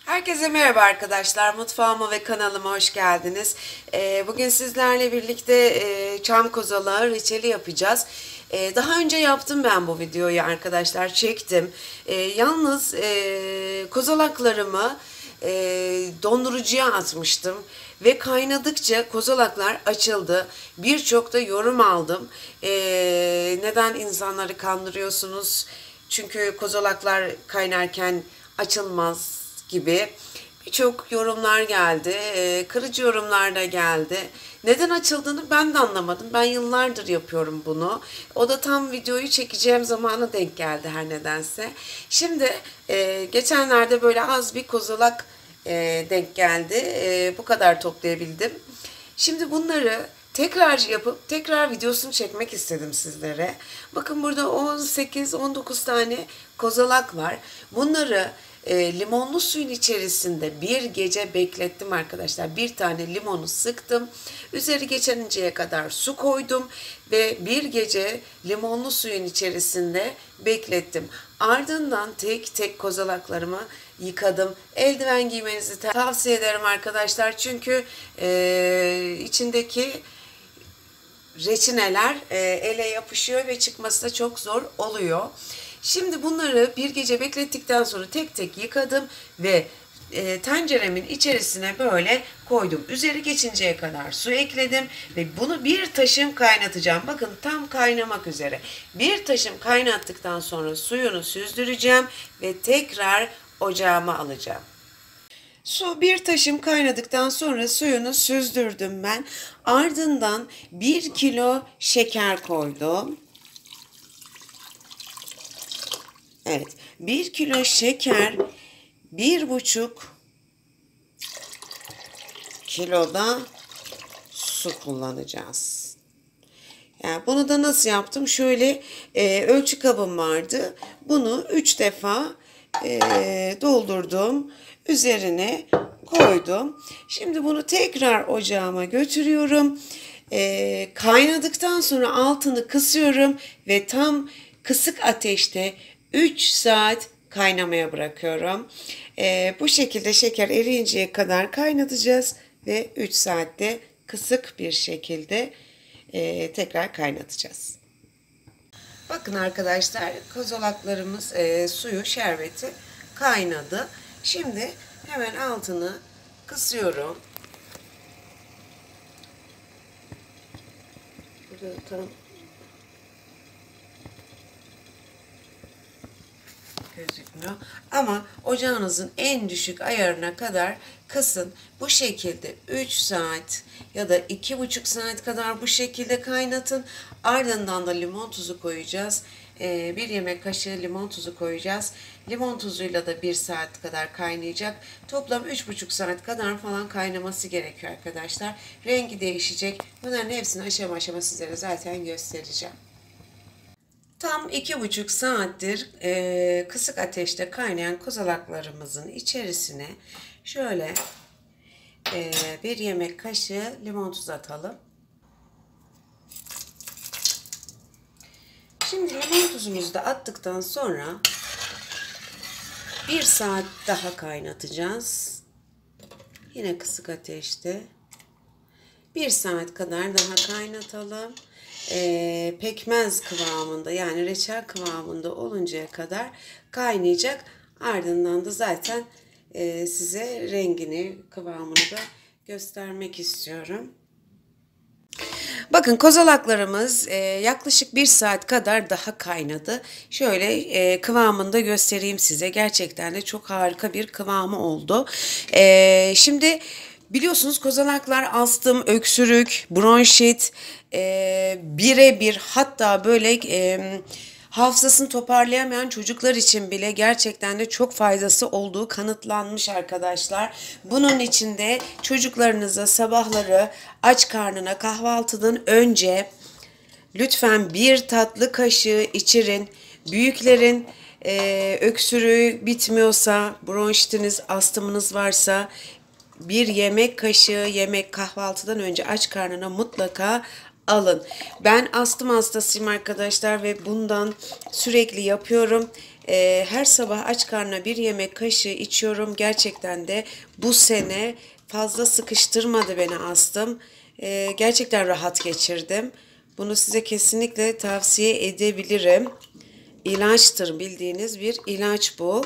Herkese merhaba arkadaşlar. Mutfağıma ve kanalıma hoş geldiniz. Bugün sizlerle birlikte çam kozalağı reçeli yapacağız. Daha önce yaptım ben bu videoyu arkadaşlar. Çektim. Yalnız kozalaklarımı dondurucuya atmıştım. Ve kaynadıkça kozalaklar açıldı. Birçok da yorum aldım. Neden insanları kandırıyorsunuz? Çünkü kozalaklar kaynarken açılmaz gibi birçok yorumlar geldi. Kırıcı yorumlar da geldi. Neden açıldığını ben de anlamadım. Ben yıllardır yapıyorum bunu. O da tam videoyu çekeceğim zamana denk geldi her nedense. Şimdi geçenlerde böyle az bir kozalak denk geldi. Bu kadar toplayabildim. Şimdi bunları tekrar yapıp tekrar videosunu çekmek istedim sizlere. Bakın burada 18-19 tane kozalak var. Bunları limonlu suyun içerisinde bir gece beklettim arkadaşlar. Bir tane limonu sıktım. Üzeri geçinceye kadar su koydum ve bir gece limonlu suyun içerisinde beklettim. Ardından tek tek kozalaklarımı yıkadım. Eldiven giymenizi tavsiye ederim arkadaşlar. Çünkü içindeki reçineler ele yapışıyor ve çıkması da çok zor oluyor. Şimdi bunları bir gece beklettikten sonra tek tek yıkadım ve tenceremin içerisine böyle koydum. Üzeri geçinceye kadar su ekledim ve bunu bir taşım kaynatacağım. Bakın tam kaynamak üzere. Bir taşım kaynattıktan sonra suyunu süzdüreceğim ve tekrar ocağıma alacağım. Su bir taşım kaynadıktan sonra suyunu süzdürdüm ben. Ardından 1 kilo şeker koydum. Evet, 1 kilo şeker, 1,5 kiloda su kullanacağız. Yani bunu da nasıl yaptım? Şöyle ölçü kabım vardı. Bunu 3 defa doldurdum. Üzerine koydum. Şimdi bunu tekrar ocağıma götürüyorum. Kaynadıktan sonra altını kısıyorum ve tam kısık ateşte 3 saat kaynamaya bırakıyorum. Bu şekilde şeker eriyinceye kadar kaynatacağız ve 3 saatte kısık bir şekilde tekrar kaynatacağız. Bakın arkadaşlar kozalaklarımız suyu, şerbeti kaynadı. Şimdi hemen altını kısıyorum. Burada tam gözükmüyor. Ama ocağınızın en düşük ayarına kadar kısın. Bu şekilde 3 saat ya da 2,5 saat kadar bu şekilde kaynatın. Ardından da limon tuzu koyacağız. 1 yemek kaşığı limon tuzu koyacağız. Limon tuzuyla da 1 saat kadar kaynayacak. Toplam 3,5 saat kadar falan kaynaması gerekiyor arkadaşlar. Rengi değişecek. Bunların hepsini aşama aşama sizlere zaten göstereceğim. Tam 2,5 saattir kısık ateşte kaynayan kozalaklarımızın içerisine şöyle 1 yemek kaşığı limon tuzu atalım. Şimdi limon tuzumuzu da attıktan sonra 1 saat daha kaynatacağız. Yine kısık ateşte 1 saat kadar daha kaynatalım. Pekmez kıvamında yani reçel kıvamında oluncaya kadar kaynayacak. Ardından da zaten size rengini, kıvamını da göstermek istiyorum. Bakın kozalaklarımız yaklaşık 1 saat kadar daha kaynadı. Şöyle kıvamını da göstereyim size. Gerçekten de çok harika bir kıvamı oldu. Şimdi biliyorsunuz kozalaklar astım, öksürük, bronşit, birebir hatta böyle hafızasını toparlayamayan çocuklar için bile gerçekten de çok faydası olduğu kanıtlanmış arkadaşlar. Bunun için de çocuklarınıza sabahları aç karnına kahvaltıdan önce lütfen 1 tatlı kaşığı içirin. Büyüklerin öksürüğü bitmiyorsa, bronşitiniz, astımınız varsa 1 yemek kaşığı kahvaltıdan önce aç karnına mutlaka alın. Ben astım hastasıyım arkadaşlar ve bundan sürekli yapıyorum. Her sabah aç karnına bir yemek kaşığı içiyorum. Gerçekten de bu sene fazla sıkıştırmadı beni astım. Gerçekten rahat geçirdim. Bunu size kesinlikle tavsiye edebilirim. İlaçtır, bildiğiniz bir ilaç bu.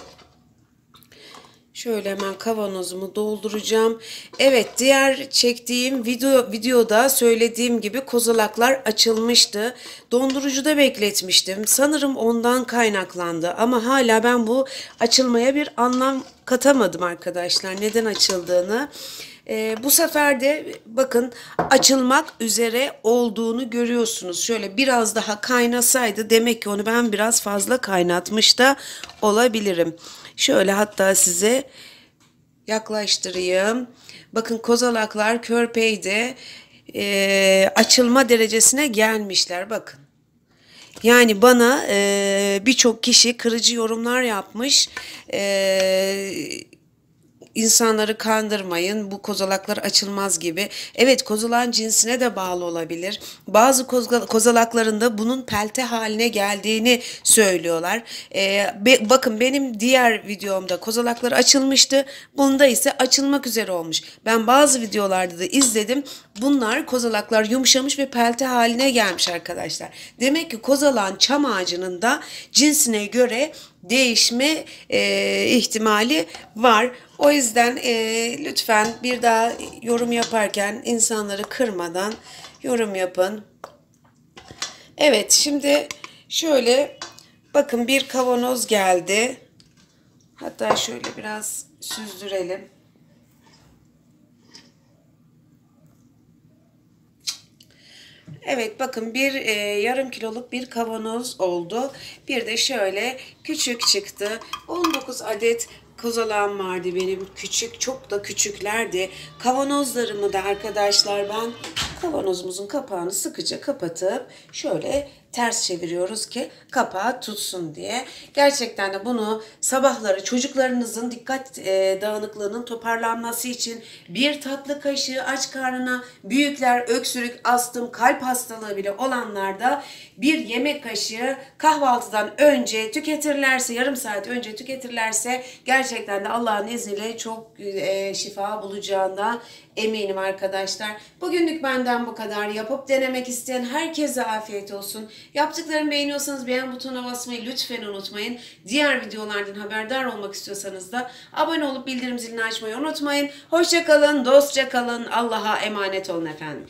Şöyle hemen kavanozumu dolduracağım. Evet, diğer çektiğim videoda söylediğim gibi kozalaklar açılmıştı. Dondurucuda bekletmiştim. Sanırım ondan kaynaklandı ama hala ben bu açılmaya bir anlam katamadım arkadaşlar. Neden açıldığını. Bu sefer de bakın açılmak üzere olduğunu görüyorsunuz. Şöyle biraz daha kaynasaydı demek ki onu ben biraz fazla kaynatmış da olabilirim. Şöyle hatta size yaklaştırayım. Bakın kozalaklar körpeydi. Açılma derecesine gelmişler bakın. Yani bana birçok kişi kırıcı yorumlar yapmış. İnsanları kandırmayın, bu kozalaklar açılmaz gibi. Evet, kozalağın cinsine de bağlı olabilir. Bazı kozalakların da bunun pelte haline geldiğini söylüyorlar. Bakın benim diğer videomda kozalaklar açılmıştı. Bunda ise açılmak üzere olmuş. Ben bazı videolarda da izledim. Bunlar kozalaklar yumuşamış ve pelte haline gelmiş arkadaşlar. Demek ki kozalağın çam ağacının da cinsine göre değişme ihtimali var. O yüzden lütfen bir daha yorum yaparken insanları kırmadan yorum yapın. Evet, şimdi şöyle bakın bir kavanoz geldi. Hatta şöyle biraz süzdürelim. Evet, bakın bir yarım kiloluk bir kavanoz oldu. Bir de şöyle küçük çıktı. 19 adet kozalağım vardı benim, küçük, çok da küçüklerdi. Kavanozlarımı da arkadaşlar ben kavanozumuzun kapağını sıkıca kapatıp şöyle ters çeviriyoruz ki kapağı tutsun diye. Gerçekten de bunu sabahları çocuklarınızın dikkat dağınıklığının toparlanması için bir tatlı kaşığı aç karnına, büyükler öksürük, astım, kalp hastalığı bile olanlarda bir yemek kaşığı kahvaltıdan önce tüketirlerse, yarım saat önce tüketirlerse gerçekten de Allah'ın izniyle çok şifa bulacağından eminim arkadaşlar. Bugünlük benden bu kadar. Yapıp denemek isteyen herkese afiyet olsun. Yaptıklarımı beğeniyorsanız beğen butonuna basmayı lütfen unutmayın. Diğer videolardan haberdar olmak istiyorsanız da abone olup bildirim zilini açmayı unutmayın. Hoşça kalın, dostça kalın. Allah'a emanet olun efendim.